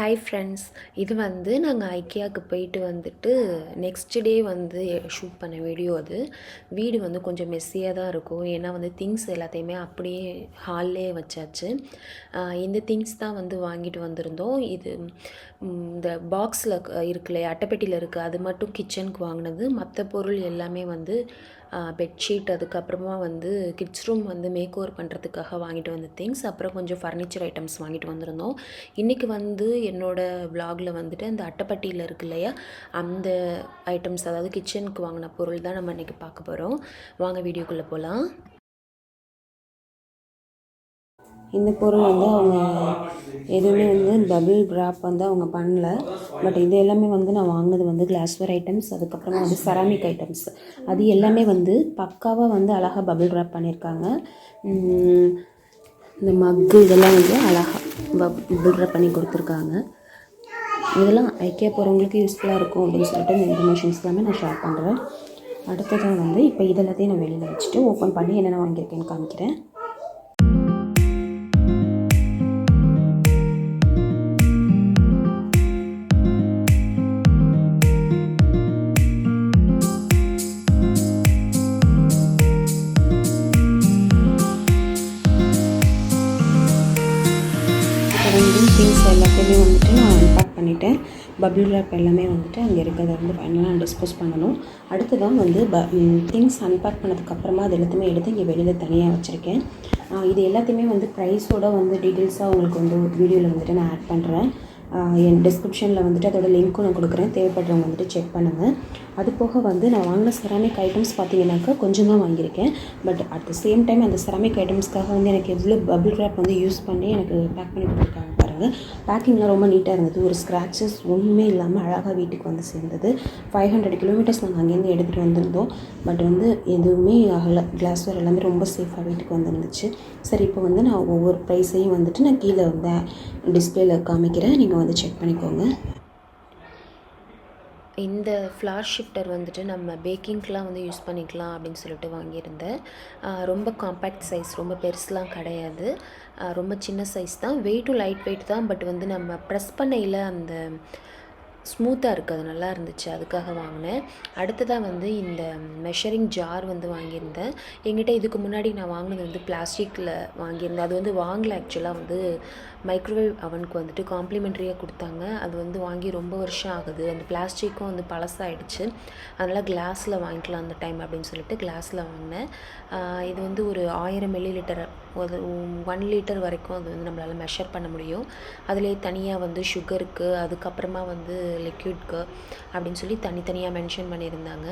Hi friends, இது வந்து நாங்கள் ஐக்கியாவுக்கு போயிட்டு வந்துட்டு நெக்ஸ்ட் டே வந்து ஷூட் பண்ண வீடியோ அது. வீடு வந்து கொஞ்சம் மெஸ்ஸியாக தான் இருக்கும். ஏன்னா வந்து திங்ஸ் எல்லாத்தையுமே அப்படியே ஹால்லே வச்சாச்சு. இந்த திங்ஸ் தான் வந்து வாங்கிட்டு வந்திருந்தோம். இது இந்த பாக்ஸில் இருக்குல்லையே, அட்டைப்பெட்டியில் இருக்குது, அது மட்டும் கிச்சனுக்கு வாங்கினது. மற்ற பொருள் எல்லாமே வந்து பெட்ஷீட், அதுக்கப்புறமா வந்து கிட்ஸ் ரூம் வந்து மேக் ஓவர் பண்ணுறதுக்காக வாங்கிட்டு வந்த திங்ஸ், அப்புறம் கொஞ்சம் ஃபர்னிச்சர் ஐட்டம்ஸ் வாங்கிட்டு வந்திருந்தோம். இன்றைக்கி வந்து என்னோடய விலாகில் வந்துட்டு அந்த அட்டைப்பட்டியில் இருக்கு இல்லையா, அந்த ஐட்டம்ஸ், அதாவது கிச்சனுக்கு வாங்கின பொருள் தான் நம்ம இன்றைக்கி பார்க்க போகிறோம். வாங்க வீடியோக்குள்ளே போகலாம். இந்த பொருள் வந்து அவங்க எதுவுமே வந்து பபிள் ராப் வந்து அவங்க பண்ணல. பட் இது எல்லாமே வந்து நான் வாங்கினது வந்து கிளாஸ்வேர் ஐட்டம்ஸ், அதுக்கப்புறமா வந்து செராமிக் ஐட்டம்ஸ். அது எல்லாமே வந்து பக்காவாக வந்து அழகாக பபிள் ராப் பண்ணியிருக்காங்க. இந்த மக்கு இதெல்லாம் வந்து அழகாக பபிள் ராப் பண்ணி கொடுத்துருக்காங்க. இதெல்லாம் ஐக்கியா போகிறவங்களுக்கு யூஸ்ஃபுல்லாக இருக்கும் அப்படின்னு சொல்லிட்டு இந்த இன்ஃபர்மேஷன்ஸ் எல்லாமே நான் ஷேர் பண்ணுறேன். அடுத்ததாக வந்து இப்போ இதெல்லாத்தையும் நான் வெளியில் வச்சுட்டு ஓப்பன் பண்ணி என்னென்ன வாங்கியிருக்கேன்னு காமிக்கிறேன். திங்ஸ் எல்லாத்தையுமே வந்துட்டு நான் அன்பாக் பண்ணிவிட்டேன். பபிள் ராப் எல்லாமே வந்துட்டு அங்கே இருக்கிறத வந்து ஃபைனலாக டிஸ்போஸ் பண்ணணும். அடுத்ததான் வந்து திங்ஸ் அன்பாக் பண்ணதுக்கப்புறமா அது எல்லாத்தையுமே எடுத்து இங்கே வெளியில் தனியாக வச்சுருக்கேன். இது எல்லாத்தையுமே வந்து ப்ரைஸோடு வந்து டீட்டெயில்ஸாக உங்களுக்கு வந்து வீடியோவில் வந்துட்டு நான் ஆட் பண்ணுறேன். என் டிஸ்கிரிப்ஷனில் வந்துட்டு அதோட லிங்க்கும் நான் கொடுக்குறேன், தேவைப்படுறவங்க வந்துட்டு செக் பண்ணுங்கள். அது போக வந்து நான் வாங்கின செராமிக் ஐட்டம்ஸ் பார்த்தீங்கன்னாக்கா கொஞ்சம் தான் வாங்கியிருக்கேன். But at the same time அந்த செராமிக் ஐட்டம்ஸ்க்காக வந்து எனக்கு எவ்வளோ பபிள் ராப் வந்து யூஸ் பண்ணி எனக்கு பேக் பண்ணி கொடுத்துருக்காங்க பாருங்கள். பேக்கிங்லாம் ரொம்ப நீட்டாக இருந்தது. ஒரு ஸ்க்ராச்சஸ் ஒன்றுமே இல்லாமல் அழகாக வீட்டுக்கு வந்து சேர்ந்தது. 500 கிலோமீட்டர்ஸ் நாங்கள் அங்கேருந்து எடுத்துகிட்டு வந்திருந்தோம். பட் வந்து எதுவுமே ஆகலை. கிளாஸ்வேர் எல்லாமே ரொம்ப சேஃபாக வீட்டுக்கு வந்துருந்துச்சு. சரி, இப்போ வந்து நான் ஒவ்வொரு ப்ரைஸையும் வந்துட்டு நான் கீழே வந்து டிஸ்பிளேயில் காமிக்கிறேன், நீங்கள் வந்து செக் பண்ணிக்கோங்க. இந்த ஃப்ளார் ஷிஃப்டர் வந்துட்டு நம்ம பேக்கிங்க்கெலாம் வந்து யூஸ் பண்ணிக்கலாம் அப்படின்னு சொல்லிட்டு வாங்கியிருந்தேன். ரொம்ப காம்பேக்ட் சைஸ், ரொம்ப பெருசுலாம் கிடையாது, ரொம்ப சின்ன சைஸ் தான். வெயிட்டும் லைட் வெயிட் தான். பட் வந்து நம்ம ப்ரெஸ் பண்ணையில் அந்த ஸ்மூத்தாக இருக்குது, அது நல்லா இருந்துச்சு, அதுக்காக வாங்கினேன். அடுத்ததாக வந்து இந்த மெஷரிங் ஜார் வந்து வாங்கியிருந்தேன். என்கிட்ட இதுக்கு முன்னாடி நான் வாங்கினது வந்து பிளாஸ்டிக்கில் வாங்கியிருந்தேன். அது வந்து வாங்கலை, ஆக்சுவலாக வந்து மைக்ரோவேவ் அவனுக்கு வந்துட்டு காம்ப்ளிமெண்ட்ரியாக கொடுத்தாங்க. அது வந்து வாங்கி ரொம்ப வருஷம் ஆகுது. அந்த பிளாஸ்டிக்கும் வந்து பழசாகிடுச்சு. அதனால் கிளாஸில் வாங்கிக்கலாம் அந்த டைம் அப்படின்னு சொல்லிட்டு கிளாஸில் வாங்கினேன். இது வந்து ஒரு 1000 மில்லிலிட்டர், ஒரு 1 லிட்டர் வரைக்கும் அது வந்து நம்மளால் மெஷர் பண்ண முடியும். அதிலே தனியாக வந்து சுகருக்கு, அதுக்கப்புறமா வந்து லிக்விட்க்கு அப்படின்னு சொல்லி தனித்தனியாக மென்ஷன் பண்ணியிருந்தாங்க.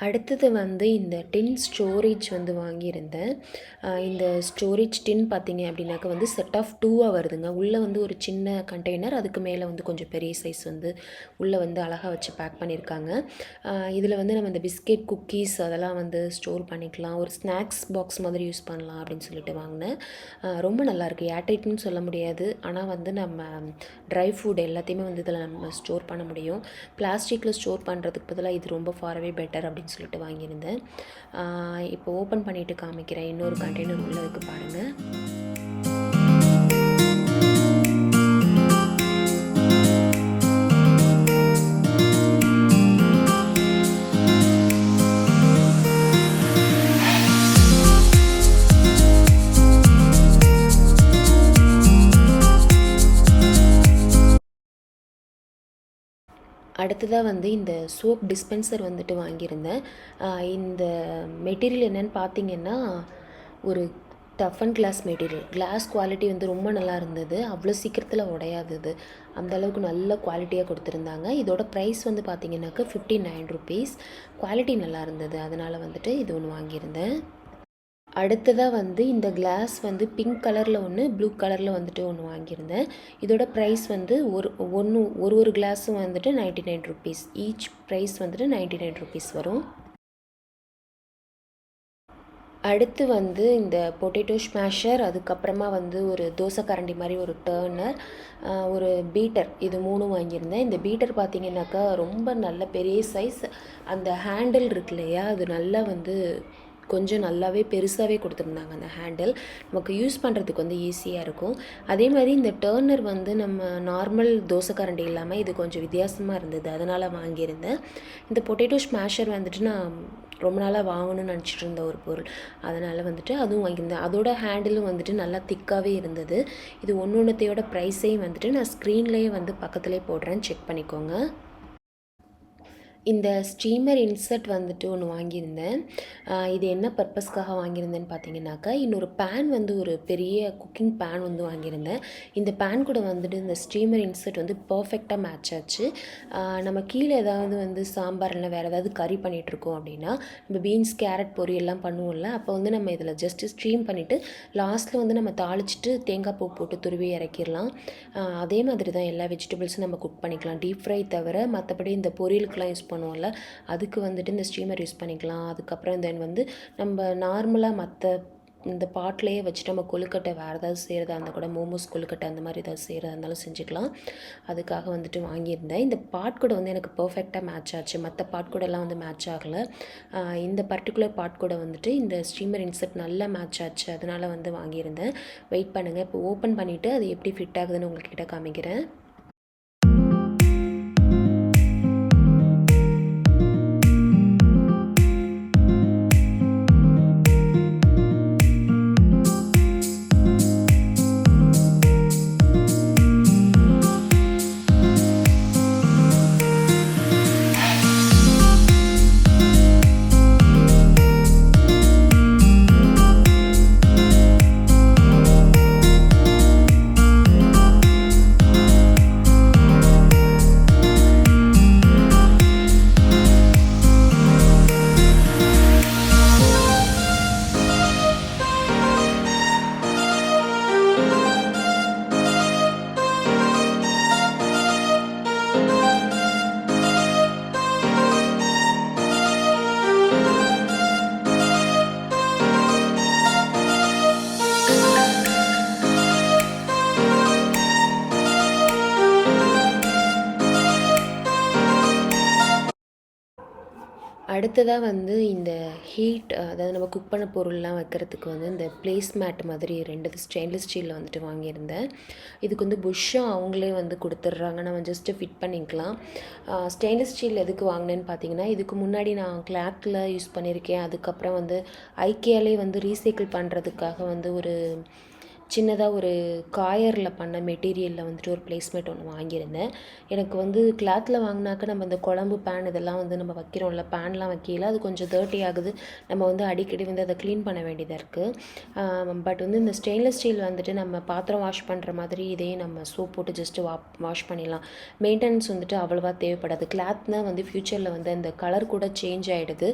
அடுத்தது வந்து இந்த டின் ஸ்டோரேஜ் வந்து வாங்கியிருந்தேன். இந்த ஸ்டோரேஜ் டின் பார்த்திங்க அப்படின்னாக்கா வந்து செட் ஆஃப் 2ஆக வருதுங்க. உள்ளே வந்து ஒரு சின்ன கண்டெய்னர், அதுக்கு மேலே வந்து கொஞ்சம் பெரிய சைஸ் வந்து உள்ளே வந்து அழகாக வச்சு பேக் பண்ணியிருக்காங்க. இதில் வந்து நம்ம இந்த பிஸ்கெட், குக்கீஸ் அதெல்லாம் வந்து ஸ்டோர் பண்ணிக்கலாம். ஒரு ஸ்நாக்ஸ் பாக்ஸ் மாதிரி யூஸ் பண்ணலாம் அப்படின்னு சொல்லிட்டு வாங்கினேன். ரொம்ப நல்லாயிருக்கு. ஏர்டைட்னு சொல்ல முடியாது, ஆனால் வந்து நம்ம ட்ரை ஃபுட் எல்லாத்தையுமே வந்து இதில் நம்ம ஸ்டோர் பண்ண முடியும். பிளாஸ்டிக்கில் ஸ்டோர் பண்ணுறதுக்கு பதிலாக இது ரொம்ப ஃபாரவே பெட்டர் அப்படின்னு சொல்லிட்டு வாங்கியிருந்தேன். இப்போ ஓப்பன் பண்ணிவிட்டு காமிக்கிறேன். இன்னொரு கண்டெய்னர் உள்ளே இருக்குது பாருங்கள். அடுத்ததாக வந்து இந்த சோப் டிஸ்பென்சர் வந்துட்டு வாங்கியிருந்தேன். இந்த மெட்டீரியல் என்னென்னு பார்த்தீங்கன்னா, ஒரு tough and glass material. Glass quality வந்து ரொம்ப நல்லா இருந்தது. அவ்வளோ சீக்கிரத்தில் உடையாது. இது அந்தளவுக்கு நல்ல குவாலிட்டியாக கொடுத்துருந்தாங்க. இதோட ப்ரைஸ் வந்து பார்த்திங்கனாக்கா 59 ருபீஸ். குவாலிட்டி நல்லா இருந்தது, அதனால் வந்துட்டு இது ஒன்று வாங்கியிருந்தேன். அடுத்ததாக வந்து இந்த கிளாஸ் வந்து பிங்க் கலரில் ஒன்று, ப்ளூ கலரில் வந்துட்டு ஒன்று வாங்கியிருந்தேன். இதோட ப்ரைஸ் வந்து ஒரு கிளாஸும் வந்துட்டு 99 ருபீஸ். ஈச் ப்ரைஸ் வந்துட்டு 99 ருபீஸ் வரும். அடுத்து வந்து இந்த பொட்டேட்டோ ஸ்மேஷர், அதுக்கப்புறமா வந்து ஒரு தோசை கரண்டி மாதிரி ஒரு டர்னர், ஒரு பீட்டர், இது 3 வாங்கியிருந்தேன். இந்த பீட்டர் பார்த்திங்கனாக்கா ரொம்ப நல்ல பெரிய சைஸ். அந்த ஹேண்டில் இருக்கு இல்லையா, அது நல்லா வந்து கொஞ்சம் நல்லாவே பெருசாகவே கொடுத்துருந்தாங்க அந்த ஹேண்டில். நமக்கு யூஸ் பண்ணுறதுக்கு வந்து ஈஸியாக இருக்கும். அதே மாதிரி இந்த டர்னர் வந்து நம்ம நார்மல் தோசை கரண்டி இல்லாமல் இது கொஞ்சம் வித்தியாசமாக இருந்தது, அதனால் வாங்கியிருந்தேன். இந்த பொட்டேட்டோ ஸ்மாஷர் வந்துட்டு நான் ரொம்ப நாளாக வாங்கணும்னு நினச்சிட்டு இருந்த ஒரு பொருள், அதனால் வந்துட்டு அதுவும் வாங்கியிருந்தேன். அதோட ஹேண்டிலும் வந்துட்டு நல்லா திக்காகவே இருந்தது. இது ஒன்றொன்றுத்தையோட ப்ரைஸையும் வந்துட்டு நான் ஸ்க்ரீன்லேயே வந்து பக்கத்துலேயே போடுறேன், செக் பண்ணிக்கோங்க. இந்த ஸ்டீமர் இன்சர்ட் வந்துட்டு ஒன்று வாங்கியிருந்தேன். இது என்ன பர்பஸ்க்காக வாங்கியிருந்தேன்னு பார்த்தீங்கன்னாக்கா, இன்னொரு பேன் வந்து ஒரு பெரிய குக்கிங் பேன் வந்து வாங்கியிருந்தேன். இந்த பேன் கூட வந்துட்டு இந்த ஸ்டீமர் இன்சர்ட் வந்து பர்ஃபெக்டாக மேட்ச் ஆச்சு. நம்ம கீழே ஏதாவது வந்து சாம்பார் இல்லை வேறு ஏதாவது கறி பண்ணிகிட்ருக்கோம் அப்படின்னா, நம்ம பீன்ஸ், கேரட் பொரியெல்லாம் பண்ணுவோம்ல, அப்போ வந்து நம்ம இதில் ஜஸ்ட்டு ஸ்ட்ரீம் பண்ணிவிட்டு லாஸ்ட்டில் வந்து நம்ம தாளிச்சிட்டு தேங்காய் பூ போட்டு துருவி இறக்கிடலாம். அதே மாதிரி தான் எல்லா வெஜிடபிள்ஸும் நம்ம குக் பண்ணிக்கலாம், டீப் ஃப்ரை தவிர. மற்றபடி இந்த பொரியலுக்கெலாம் யூஸ் பண்ணுவோம்ல, அதுக்கு வந்துட்டு இந்த ஸ்டீமர் யூஸ் பண்ணிக்கலாம். அதுக்கப்புறம் தென் வந்து நம்ம நார்மலாக மற்ற இந்த பாட்லேயே வச்சு நம்ம கொழுக்கட்டை வேறு ஏதாவது செய்கிறதா இருந்தால் கூட, மோமோஸ் கொழுக்கட்டை அந்த மாதிரி ஏதாவது செய்கிறதா இருந்தாலும் செஞ்சுக்கலாம். அதுக்காக வந்துட்டு வாங்கியிருந்தேன். இந்த பாட் கூட வந்து எனக்கு பர்ஃபெக்டாக மேட்ச் ஆச்சு. மற்ற பாட் கூடலாம் வந்து மேட்ச் ஆகலை. இந்த பர்டிகுலர் பாட் கூட வந்துட்டு இந்த ஸ்டீமர் இன்சர்ட் நல்லா மேட்ச் ஆச்சு, அதனால் வந்து வாங்கியிருந்தேன். வெயிட் பண்ணுங்கள், இப்போ ஓப்பன் பண்ணிவிட்டு அது எப்படி ஃபிட் ஆகுதுன்னு உங்கள்கிட்ட காமிக்கிறேன். அடுத்ததாக வந்து இந்த ஹீட், அதாவது நம்ம குக் பண்ண பொருள்லாம் வைக்கிறதுக்கு வந்து இந்த பிளேஸ் மேட் மாதிரி 2 ஸ்டெயின்லெஸ் ஸ்டீலில் வந்துட்டு வாங்கியிருந்தேன். இதுக்கு வந்து புஷ்ஷாக அவங்களே வந்து கொடுத்துட்றாங்க, நம்ம ஜஸ்ட்டு ஃபிட் பண்ணிக்கலாம். ஸ்டெயின்லெஸ் ஸ்டீல் எதுக்கு வாங்கினேன்னு பார்த்தீங்கன்னா, இதுக்கு முன்னாடி நான் கிளாத்தில் யூஸ் பண்ணியிருக்கேன். அதுக்கப்புறம் வந்து ஐக்கியாலே வந்து ரீசைக்கிள் பண்ணுறதுக்காக வந்து ஒரு சின்னதாக ஒரு காயரில் பண்ண மெட்டீரியலில் வந்துட்டு ஒரு பிளேஸ்மெண்ட் ஒன்று வாங்கியிருந்தேன். எனக்கு வந்து கிளாத்தில் வாங்கினாக்க நம்ம இந்த குழம்பு பேன் இதெல்லாம் வந்து நம்ம வைக்கிறோம்ல, பேன்லாம் வைக்கல, அது கொஞ்சம் டர்ட்டி ஆகுது. நம்ம வந்து அடிக்கடி வந்து அதை க்ளீன் பண்ண வேண்டியதாக இருக்குது. பட் வந்து இந்த ஸ்டெயின்லெஸ் ஸ்டீல் வந்துட்டு நம்ம பாத்திரம் வாஷ் பண்ணுற மாதிரி இதையும் நம்ம சோப் போட்டு ஜஸ்ட்டு வாஷ் பண்ணிடலாம். மெயின்டெனன்ஸ் வந்துட்டு அவ்வளோவா தேவைப்படாது. கிளாத்னால் வந்து ஃப்யூச்சரில் வந்து இந்த கலர் கூட சேஞ்ச் ஆகிடுது.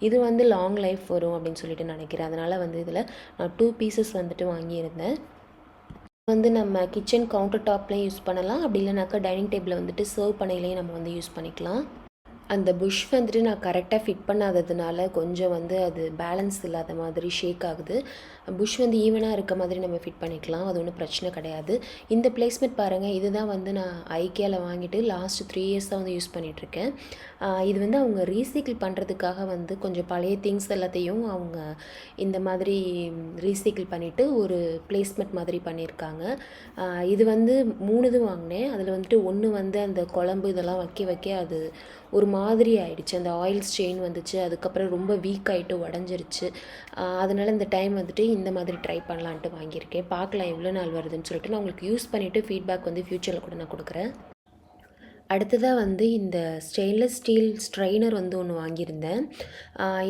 இது வந்து லாங் லைஃப் வரும் அப்படின்னு சொல்லிட்டு நினைக்கிறேன். அதனால் வந்து இதில் நான் 2 பீசஸ் வந்துட்டு வாங்கியிருந்தேன். வந்து நம்ம கிச்சன் கவுண்டர் டாப்லேயும் யூஸ் பண்ணலாம், அப்படி இல்லைனாக்கா டைனிங் டேபிளில் வந்துட்டு சர்வ் பண்ணையிலையும் நம்ம வந்து யூஸ் பண்ணிக்கலாம். அந்த புஷ் வந்துட்டு நான் கரெக்டாக ஃபிட் பண்ணாததுனால கொஞ்சம் வந்து அது பேலன்ஸ் இல்லாத மாதிரி ஷேக் ஆகுது. புஷ் வந்து ஈவனாக இருக்க மாதிரி நம்ம ஃபிட் பண்ணிக்கலாம், அது ஒன்றும் பிரச்சனை கிடையாது. இந்த பிளேஸ்மெண்ட் பாருங்கள், இதுதான் வந்து நான் ஐக்கியாவில் வாங்கிட்டு லாஸ்ட் 3 இயர்ஸாக வந்து யூஸ் பண்ணிகிட்ருக்கேன். இது வந்து அவங்க ரீசைக்கிள் பண்ணுறதுக்காக வந்து கொஞ்சம் பழைய திங்ஸ் எல்லாத்தையும் அவங்க இந்த மாதிரி ரீசைக்கிள் பண்ணிவிட்டு ஒரு பிளேஸ்மெண்ட் மாதிரி பண்ணியிருக்காங்க. இது வந்து 3 இது வாங்கினேன். அதில் வந்துட்டு 1 வந்து அந்த குழம்பு இதெல்லாம் வைக்க அது ஒரு மாதிரி ஆயிடுச்சு, அந்த ஆயில் ஸ்டெயின் வந்துச்சு. அதுக்கப்புறம் ரொம்ப வீக் ஆகிட்டு உடஞ்சிருச்சு. அதனால் இந்த டைம் வந்துட்டு இந்த மாதிரி ட்ரை பண்ணலான்ட்டு வாங்கியிருக்கேன். பார்க்கலாம் எவ்வளோ நாள் வருதுன்னு சொல்லிட்டு. நான் உங்களுக்கு யூஸ் பண்ணிவிட்டு ஃபீட்பேக் வந்து ஃப்யூச்சரில் கூட நான் கொடுக்குறேன். அடுத்ததாக வந்து இந்த ஸ்டெயின்லெஸ் ஸ்டீல் ஸ்ட்ரெயினர் வந்து ஒன்று வாங்கியிருந்தேன்.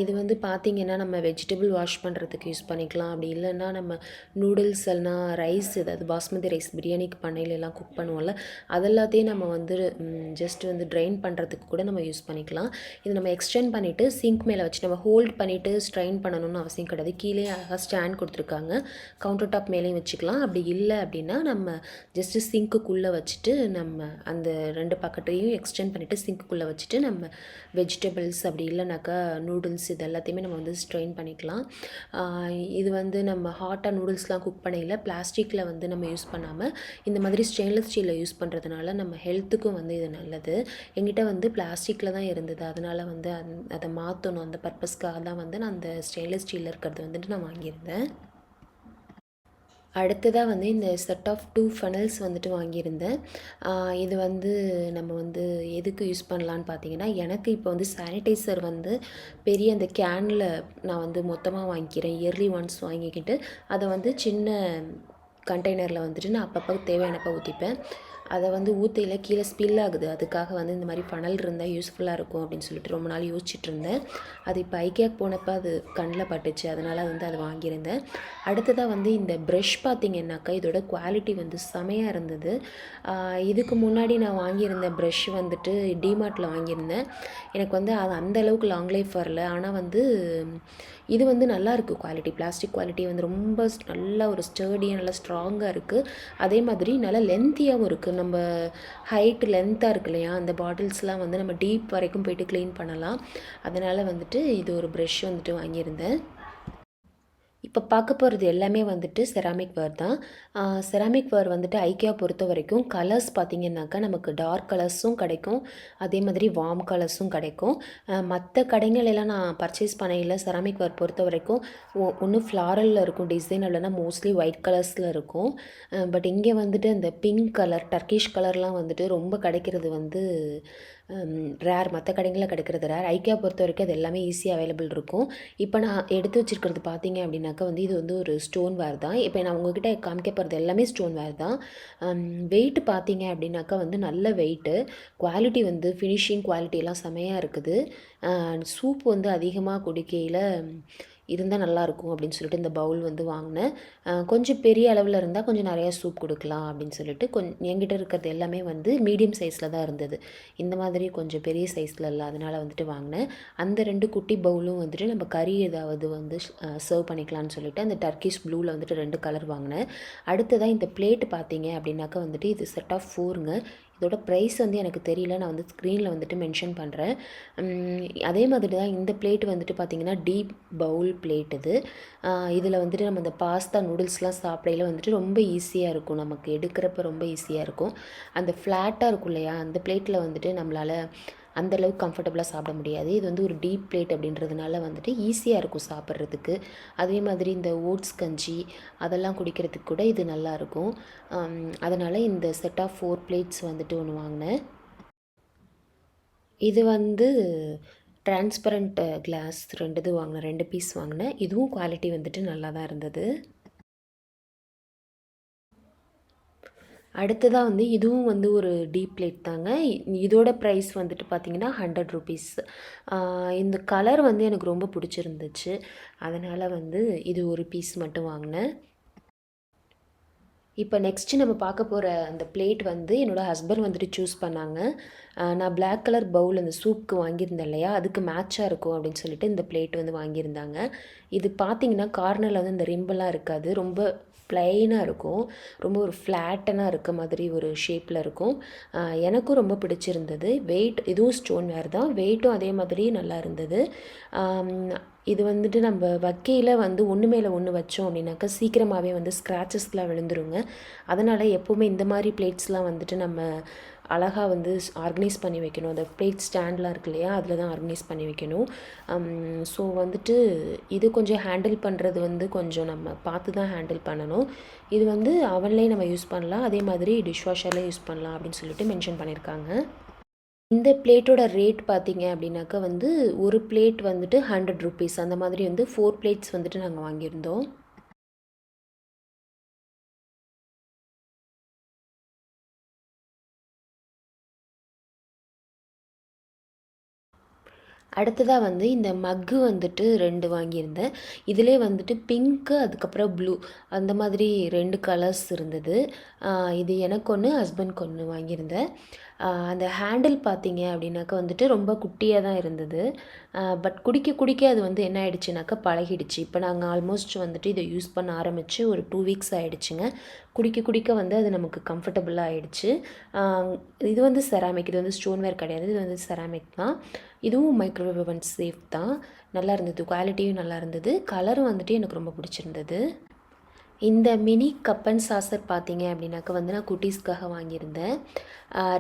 இது வந்து பார்த்திங்கன்னா நம்ம வெஜிடபிள் வாஷ் பண்ணுறதுக்கு யூஸ் பண்ணிக்கலாம், அப்படி இல்லைன்னா நம்ம நூடுல்ஸ் இல்லைனா ரைஸ், ஏதாவது பாஸ்மதி ரைஸ் பிரியாணிக்கு பண்ணையிலலாம் குக் பண்ணுவோம்ல, அதெல்லாத்தையும் நம்ம வந்து ஜஸ்ட் வந்து ட்ரைன் பண்ணுறதுக்கு கூட நம்ம யூஸ் பண்ணிக்கலாம். இது நம்ம எக்ஸ்டெண்ட் பண்ணிவிட்டு சிங்க் மேலே வச்சு நம்ம ஹோல்ட் பண்ணிவிட்டு ஸ்ட்ரெயின் பண்ணணும்னு அவசியம் கிடையாது. கீழே அழகாக ஸ்டாண்ட் கொடுத்துருக்காங்க, கவுண்டர் டாப் மேலேயும் வச்சுக்கலாம். அப்படி இல்லை அப்படின்னா நம்ம ஜஸ்ட்டு சிங்க்குள்ளே வச்சுட்டு நம்ம அந்த 2 பக்கத்துலேயும் எக்ஸ்டெண்ட் பண்ணிவிட்டு சிங்க்குள்ளே வச்சுட்டு நம்ம வெஜிடபிள்ஸ் அப்படி இல்லைனாக்கா நூடுல்ஸ் இது எல்லாத்தையுமே நம்ம வந்து ஸ்ட்ரெயின் பண்ணிக்கலாம். இது வந்து நம்ம ஹாட்டாக நூடுல்ஸ்லாம் குக் பண்ணையில் பிளாஸ்டிக்கில் வந்து நம்ம யூஸ் பண்ணாமல் இந்த மாதிரி ஸ்டெயின்லெஸ் ஸ்டீலில் யூஸ் பண்ணுறதுனால நம்ம ஹெல்த்துக்கும் வந்து இது நல்லது. என்கிட்ட வந்து பிளாஸ்டிக்கில் தான் இருந்தது, அதனால் வந்து அதை மாற்றணும். அந்த பர்பஸ்க்காக தான் வந்து நான் அந்த ஸ்டெயின்லெஸ் ஸ்டீலில் இருக்கிறது வந்துட்டு நான் வாங்கியிருந்தேன். அடுத்ததாக வந்து இந்த செட் ஆஃப் 2 ஃபனல்ஸ் வந்துட்டு வாங்கியிருந்தேன். இது வந்து நம்ம வந்து எதுக்கு யூஸ் பண்ணலான்னு பார்த்தீங்கன்னா, எனக்கு இப்போ வந்து சானிடைசர் வந்து பெரிய அந்த கேனில் நான் வந்து மொத்தமாக வாங்கிக்கிறேன். இயர்லி ஒன்ஸ் வாங்கிக்கிட்டு அதை வந்து சின்ன கண்டெய்னரில் வந்துட்டு நான் அப்பப்போ தேவையானப்போ ஊற்றிப்பேன். அதை வந்து ஊற்றையில் கீழே ஸ்பில் ஆகுது. அதுக்காக வந்து இந்த மாதிரி ஃபனல் இருந்தால் யூஸ்ஃபுல்லாக இருக்கும் அப்படின்னு சொல்லிட்டு ரொம்ப நாள் யோசிச்சுட்டு இருந்தேன். அது இப்போ ஐக்கியாக்கு போனப்போ அது கண்ணில் பட்டுச்சு, அதனால் வந்து அதை வாங்கியிருந்தேன். அடுத்ததாக வந்து இந்த ப்ரஷ் பார்த்திங்கன்னாக்கா இதோட குவாலிட்டி வந்து செமையாக இருந்தது. இதுக்கு முன்னாடி நான் வாங்கியிருந்த ப்ரஷ் வந்துட்டு டிமார்ட்டில் வாங்கியிருந்தேன். எனக்கு வந்து அது அந்தளவுக்கு லாங் லைஃப் வரல. ஆனால் வந்து இது வந்து நல்லாயிருக்கு குவாலிட்டி. பிளாஸ்டிக் குவாலிட்டி வந்து ரொம்ப நல்லா ஒரு ஸ்டர்டியாக நல்லா ஸ்ட்ராங்காக இருக்குது. அதே மாதிரி நல்லா லென்த்தியாகவும் இருக்குது. நம்ம ஹைட் லென்த்தாக இருக்கு இல்லையா, அந்த பாட்டில்ஸ்லாம் வந்து நம்ம டீப் வரைக்கும் போய்ட்டு க்ளீன் பண்ணலாம். அதனால் வந்துட்டு இது ஒரு ப்ரஷ் வந்துட்டு வாங்கியிருந்தேன். இப்போ பார்க்க போகிறது எல்லாமே வந்துட்டு செராமிக் வேர் தான். செராமிக் வேர் வந்துட்டு ஐக்கியா பொறுத்த வரைக்கும் கலர்ஸ் பார்த்திங்கன்னாக்கா நமக்கு டார்க் கலர்ஸும் கிடைக்கும், அதே மாதிரி வார்ம் கலர்ஸும் கிடைக்கும். மற்ற கடைங்களெல்லாம் நான் பர்ச்சேஸ் பண்ணையில் செராமிக் வேர் பொறுத்த வரைக்கும் ஒன்று ஃப்ளாரலில் இருக்கும் டிசைன், இல்லைனா மோஸ்ட்லி ஒயிட் கலர்ஸில் இருக்கும். பட் இங்கே வந்துட்டு இந்த பிங்க் கலர், டர்க்கிஷ் கலர்லாம் வந்துட்டு ரொம்ப கிடைக்கிறது வந்து ரேர். மற்ற கடைகளில் கிடைக்கிறது ரேர். ஐக்கியா பொறுத்த வரைக்கும் அது எல்லாமே ஈஸியாக அவைலபிள் இருக்கும். இப்போ நான் எடுத்து வச்சுருக்கிறது பார்த்தீங்க அப்படின்னாக்கா வந்து இது வந்து ஒரு ஸ்டோன் வேர் தான். இப்போ நான் உங்கள்கிட்ட காமிக்க போகிறது எல்லாமே ஸ்டோன் வேர் தான். வெயிட் பார்த்தீங்க அப்படின்னாக்கா வந்து நல்ல வெயிட்டு. குவாலிட்டி வந்து ஃபினிஷிங் குவாலிட்டியெல்லாம் செமையாக இருக்குது. சூப் வந்து அதிகமாக குடிக்கையில் இருந்தால் நல்லாயிருக்கும் அப்படின்னு சொல்லிட்டு இந்த பவுல் வந்து வாங்கினேன். கொஞ்சம் பெரிய அளவில் இருந்தால் கொஞ்சம் நிறையா சூப் கொடுக்கலாம் அப்படின்னு சொல்லிட்டு என்கிட்ட இருக்கிறது எல்லாமே வந்து மீடியம் சைஸில் தான் இருந்தது. இந்த மாதிரி கொஞ்சம் பெரிய சைஸில் இல்லை, அதனால் வந்துட்டு வாங்கினேன். அந்த 2 குட்டி பவுலும் வந்துட்டு நம்ம கறி ஏதாவது வந்து சர்வ் பண்ணிக்கலாம்னு சொல்லிட்டு அந்த டர்க்கிஷ் ப்ளூவில் வந்துட்டு 2 கலர் வாங்கினேன். அடுத்ததாக இந்த பிளேட் பார்த்தீங்க அப்படின்னாக்கா வந்துட்டு இது செட் ஆஃப் 4ங்க. இதோட ப்ரைஸ் வந்து எனக்கு தெரியல, நான் வந்து ஸ்க்ரீனில் வந்துட்டு மென்ஷன் பண்ணுறேன். அதே மாதிரி தான் இந்த பிளேட் வந்துட்டு பார்த்திங்கன்னா டீப் பவுல் பிளேட் இது. இதில் வந்துட்டு நம்ம இந்த பாஸ்தா நூடுல்ஸ்லாம் சாப்பிடையில வந்துட்டு ரொம்ப ஈஸியாக இருக்கும், நமக்கு எடுக்கிறப்ப ரொம்ப ஈஸியாக இருக்கும். அந்த ஃப்ளாட்டாக இருக்கும் இல்லையா, அந்த பிளேட்டில் வந்துட்டு நம்மளால் அந்தளவுக்கு கம்ஃபர்டபுளாக சாப்பிட முடியாது. இது வந்து ஒரு டீப் பிளேட் அப்படின்றதுனால வந்துட்டு ஈஸியாக இருக்கும் சாப்பிட்றதுக்கு. அதே மாதிரி இந்த ஓட்ஸ் கஞ்சி அதெல்லாம் குடிக்கிறதுக்கு கூட இது நல்லாயிருக்கும். அதனால் இந்த செட் ஆஃப் 4 பிளேட்ஸ் வந்துட்டு ஒன்று வாங்கினேன். இது வந்து டிரான்ஸ்பரண்ட் கிளாஸ் 2 இது வாங்கினேன், 2 பீஸ் வாங்கினேன். இதுவும் குவாலிட்டி வந்துட்டு நல்லா தான் இருந்தது. அடுத்ததாக வந்து இதுவும் வந்து ஒரு டீப் பிளேட் தாங்க. இதோட ப்ரைஸ் வந்துட்டு பார்த்திங்கன்னா 100 ருபீஸ். இந்த கலர் வந்து எனக்கு ரொம்ப பிடிச்சிருந்துச்சு, அதனால் வந்து இது ஒரு பீஸ் மட்டும் வாங்கினேன். இப்போ நெக்ஸ்ட்டு நம்ம பார்க்க போகிற அந்த பிளேட் வந்து என்னோடய ஹஸ்பண்ட் வந்துட்டு சூஸ் பண்ணாங்க. நான் பிளாக் கலர் பவுல் அந்த சூப்புக்கு வாங்கியிருந்தேன் இல்லையா, அதுக்கு மேட்சாக இருக்கும் அப்படின்னு சொல்லிட்டு இந்த பிளேட் வந்து வாங்கியிருந்தாங்க. இது பார்த்திங்கன்னா கார்னரில் வந்து இந்த ரிம்பெல்லாம் இருக்காது, ரொம்ப ப்ளைனாக இருக்கும், ரொம்ப ஒரு ஃப்ளாட்டனாக இருக்க மாதிரி ஒரு ஷேப்பில் இருக்கும். எனக்கும் ரொம்ப பிடிச்சிருந்தது. வெயிட் இதுவும் ஸ்டோன் வேர் தான், வெயிட்டும் அதே மாதிரி நல்லா இருந்தது. இது வந்துட்டு நம்ம வைக்கையில் வந்து ஒன்று மேலே ஒன்று வச்சோம் அப்படின்னாக்கா சீக்கிரமாகவே வந்து ஸ்க்ராச்சஸ்லாம் விழுந்துருங்க. அதனால் எப்போவுமே இந்த மாதிரி பிளேட்ஸ்லாம் வந்துட்டு நம்ம அழகாக வந்து ஆர்கனைஸ் பண்ணி வைக்கணும். அந்த பிளேட் ஸ்டாண்ட்லாம் இருக்கு இல்லையா, அதில் தான் ஆர்கனைஸ் பண்ணி வைக்கணும். ஸோ வந்துட்டு இது கொஞ்சம் ஹேண்டில் பண்ணுறது வந்து கொஞ்சம் நம்ம பார்த்து தான் ஹேண்டில் பண்ணணும். இது வந்து அவன்லேயே நம்ம யூஸ் பண்ணலாம், அதே மாதிரி டிஷ் வாஷர்லேயே யூஸ் பண்ணலாம் அப்படின்னு சொல்லிட்டு மென்ஷன் பண்ணியிருக்காங்க. இந்த பிளேட்டோட ரேட் பார்த்தீங்க அப்படின்னாக்கா வந்து ஒரு பிளேட் வந்துட்டு 100 ருபீஸ். அந்த மாதிரி வந்து 4 பிளேட்ஸ் வந்துட்டு நாங்கள் வாங்கியிருந்தோம். அடுத்ததாக வந்து இந்த மக்கு வந்துட்டு 2 வாங்கியிருந்தேன். இதிலே வந்துட்டு பிங்க்கு அதுக்கப்புறம் ப்ளூ அந்த மாதிரி 2 கலர்ஸ் இருந்தது. இது எனக்கு ஒன்று, ஹஸ்பண்ட்க்கு ஒன்று வாங்கியிருந்தேன். அந்த ஹேண்டில் பார்த்தீங்க அப்படின்னாக்கா வந்துட்டு ரொம்ப குட்டியாக தான் இருந்தது. பட் குடிக்க குடிக்க அது வந்து என்ன ஆயிடுச்சுனாக்கா பழகிடுச்சு. இப்போ நாங்கள் ஆல்மோஸ்ட் வந்துட்டு இதை யூஸ் பண்ண ஆரம்பித்து ஒரு 2 வீக்ஸ் ஆகிடுச்சுங்க. குடிக்க குடிக்க வந்து அது நமக்கு கம்ஃபர்டபுளாக ஆகிடுச்சு. இது வந்து செராமிக், இது வந்து ஸ்டோன்வேர் கிடையாது, இது வந்து செராமிக் தான். இதுவும் மைக்ரோவேவ் ஓவன் சேஃப் தான். நல்லா இருந்தது, குவாலிட்டியும் நல்லா இருந்தது, கலரும் வந்துட்டு எனக்கு ரொம்ப பிடிச்சிருந்தது. இந்த மினி கப் அண்ட் சாசர் பார்த்தீங்க அப்படின்னாக்கா வந்து நான் குட்டீஸ்க்காக வாங்கியிருந்தேன்.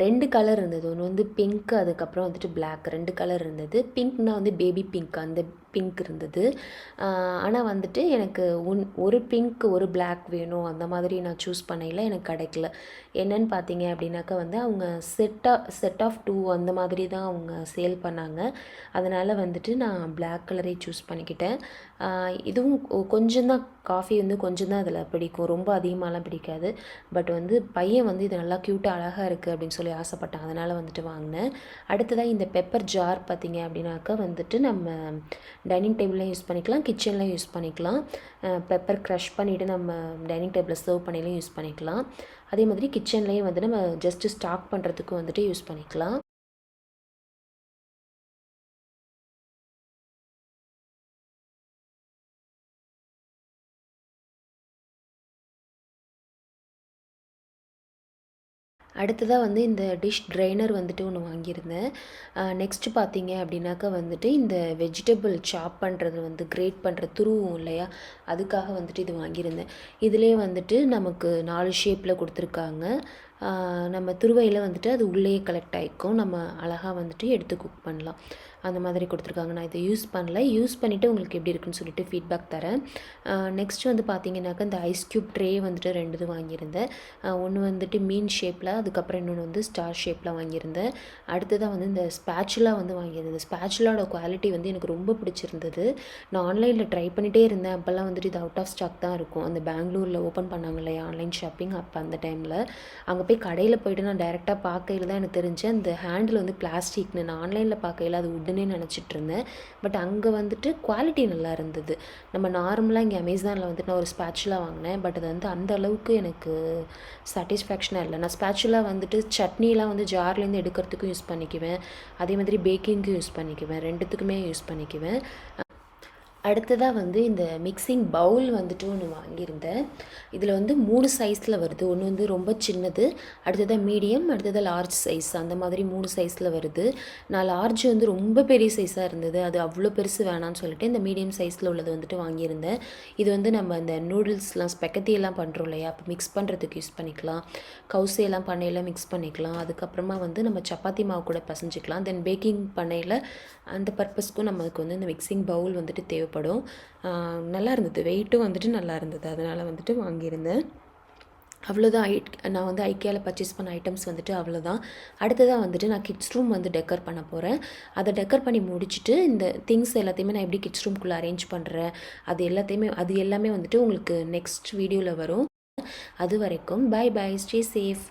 2 கலர் இருந்தது. ஒன்று வந்து பிங்க், அதுக்கப்புறம் வந்துட்டு பிளாக், 2 கலர் இருந்தது. பிங்க்னா வந்து பேபி பிங்க், அந்த பிங்க் இருந்தது. ஆனால் வந்துட்டு எனக்கு ஒரு பிங்க் ஒரு பிளாக் வேணும், அந்த மாதிரி நான் சூஸ் பண்ணையில் எனக்கு கிடைக்கல. என்னன்னு பார்த்தீங்க அப்படின்னாக்கா வந்து அவங்க செட் ஆஃப் 2 அந்த மாதிரி தான் அவங்க சேல் பண்ணாங்க. அதனால் வந்துட்டு நான் பிளாக் கலரே சூஸ் பண்ணிக்கிட்டேன். இதுவும் கொஞ்சம் தான், காஃபி வந்து கொஞ்சம் தான் அதில் பிடிக்கும், ரொம்ப அதிகமாகலாம் பிடிக்காது. பட் வந்து பையன் வந்து இது நல்லா க்யூட்டாக அழகாக இருக்குது அப்படின்னு சொல்லி ஆசைப்பட்டான், அதனால் வந்துட்டு வாங்கினேன். அடுத்ததாக இந்த பெப்பர் ஜார் பார்த்தீங்க அப்படின்னாக்கா வந்துட்டு நம்ம டைனிங் டேபிள்லையும் யூஸ் பண்ணிக்கலாம், கிச்சன்லையும் யூஸ் பண்ணிக்கலாம். பெப்பர் க்ரஷ் பண்ணிவிட்டு நம்ம டைனிங் டேபிளில் சர்வ் பண்ணிலையும் யூஸ் பண்ணிக்கலாம். அதே மாதிரி கிச்சன்லேயும் வந்து நம்ம ஜஸ்ட்டு ஸ்டாக் பண்ணுறதுக்கும் வந்துட்டு யூஸ் பண்ணிக்கலாம். அடுத்ததாக வந்து இந்த டிஷ் ட்ரைனர் வந்துட்டு ஒன்று வாங்கியிருந்தேன். நெக்ஸ்ட்டு பார்த்தீங்க அப்படின்னாக்கா வந்துட்டு இந்த வெஜிடபிள் சாப் பண்ணுறது வந்து கிரேட் பண்ணுற துருவும் இல்லையா, அதுக்காக வந்துட்டு இது வாங்கியிருந்தேன். இதிலே வந்துட்டு நமக்கு 4 ஷேப்பில் கொடுத்துருக்காங்க. நம்ம துருவையில் வந்துட்டு அது உள்ளேயே கலெக்ட் ஆகிக்கும், நம்ம அழகாக வந்துட்டு எடுத்து குக் பண்ணலாம், அந்த மாதிரி கொடுத்துருக்காங்க. நான் இதை யூஸ் பண்ணல, யூஸ் பண்ணிவிட்டு உங்களுக்கு எப்படி இருக்குன்னு சொல்லிட்டு ஃபீட்பேக் தரேன். நெக்ஸ்ட் வந்து பார்த்தீங்கன்னாக்கா இந்த ஐஸ் க்யூப் ட்ரே வந்துட்டு 2 இது வாங்கியிருந்தேன். ஒன்று வந்துட்டு மீன் ஷேப்பில், அதுக்கப்புறம் இன்னொன்று வந்து ஸ்டார் ஷேப்பில் வாங்கியிருந்தேன். அடுத்ததாக வந்து இந்த ஸ்பேச்சுலா வந்து வாங்கியிருந்தேன். இந்த ஸ்பேச்சுலாவோட குவாலிட்டி வந்து எனக்கு ரொம்ப பிடிச்சிருந்தது. நான் ஆன்லைனில் ட்ரை பண்ணிகிட்டே இருந்தேன், அப்போல்லாம் வந்துட்டு இது அவுட் ஆஃப் ஸ்டாக் தான் இருக்கும். அந்த பெங்களூரில் ஓப்பன் பண்ணாங்க இல்லையா ஆன்லைன் ஷாப்பிங், அப்போ அந்த டைமில் அங்கே போய் கடையில் போய்ட்டு நான் டைரெக்டாக பார்க்கையில் தான் எனக்கு தெரிஞ்சு அந்த ஹேண்டில் வந்து பிளாஸ்டிக்னு. நான் ஆன்லைனில் பார்க்கையில் அது உட்டுன்னே நினச்சிட்டு இருந்தேன். பட் அங்கே வந்துட்டு குவாலிட்டி நல்லா இருந்தது. நம்ம நார்மலாக இங்கே அமேசானில் வந்துட்டு நான் ஒரு ஸ்பேச்சுலா வாங்கினேன், பட் அது வந்து அந்த அளவுக்கு எனக்கு சாட்டிஸ்ஃபேக்ஷனாக இல்லை. நான் ஸ்பேச்சுலா வந்துட்டு சட்னிலாம் வந்து ஜார்லேருந்து எடுக்கிறதுக்கும் யூஸ் பண்ணிக்குவேன், அதே மாதிரி பேக்கிங்க்கும் யூஸ் பண்ணிக்குவேன், 2த்துக்குமே யூஸ் பண்ணிக்குவேன். அடுத்ததாக வந்து இந்த மிக்சிங் பவுல் வந்துட்டு ஒன்று வாங்கியிருந்தேன். இதில் வந்து 3 சைஸில் வருது. ஒன்று வந்து ரொம்ப சின்னது, அடுத்ததாக மீடியம், அடுத்ததாக லார்ஜ் சைஸ், அந்த மாதிரி 3 சைஸில் வருது. நான் லார்ஜ் வந்து ரொம்ப பெரிய சைஸாக இருந்தது, அது அவ்வளோ பெருசு வேணான்னு சொல்லிட்டு இந்த மீடியம் சைஸில் உள்ளது வந்துட்டு வாங்கியிருந்தேன். இது வந்து நம்ம இந்த நூடுல்ஸ்லாம் ஸ்பெக்கத்தியெல்லாம் பண்ணுறோம் இல்லையா, அப்போ மிக்ஸ் பண்ணுறதுக்கு யூஸ் பண்ணிக்கலாம், கவுசையெல்லாம் பண்ணையில் மிக்ஸ் பண்ணிக்கலாம், அதுக்கப்புறமா வந்து நம்ம சப்பாத்தி மாவு கூட பசைஞ்சிக்கலாம். தென் பேக்கிங் பண்ணையில் அந்த பர்பஸ்க்கும் நமக்கு வந்து இந்த மிக்சிங் பவுல் வந்துட்டு தேவைப்படும். நல்லா இருந்தது, வெயிட்டும் வந்துட்டு நல்லா இருந்தது, அதனால் வந்துட்டு வாங்கியிருந்தேன். அவ்வளோதான். நான் வந்து ஐக்கியாவில் பர்ச்சேஸ் பண்ண ஐட்டம்ஸ் வந்துட்டு அவ்வளோதான். அடுத்ததாக வந்துட்டு நான் கிட்ஸ் ரூம் வந்து டெக்கர் பண்ண போகிறேன். அதை டெக்கர் பண்ணி முடிச்சுட்டு இந்த திங்ஸ் எல்லாத்தையுமே நான் எப்படி கிட்ஸ் ரூம்குள்ளே அரேஞ்ச் பண்ணுறேன், அது எல்லாமே வந்துட்டு உங்களுக்கு நெக்ஸ்ட் வீடியோவில் வரும். அது வரைக்கும் பை பை, ஸ்டே சேஃப்.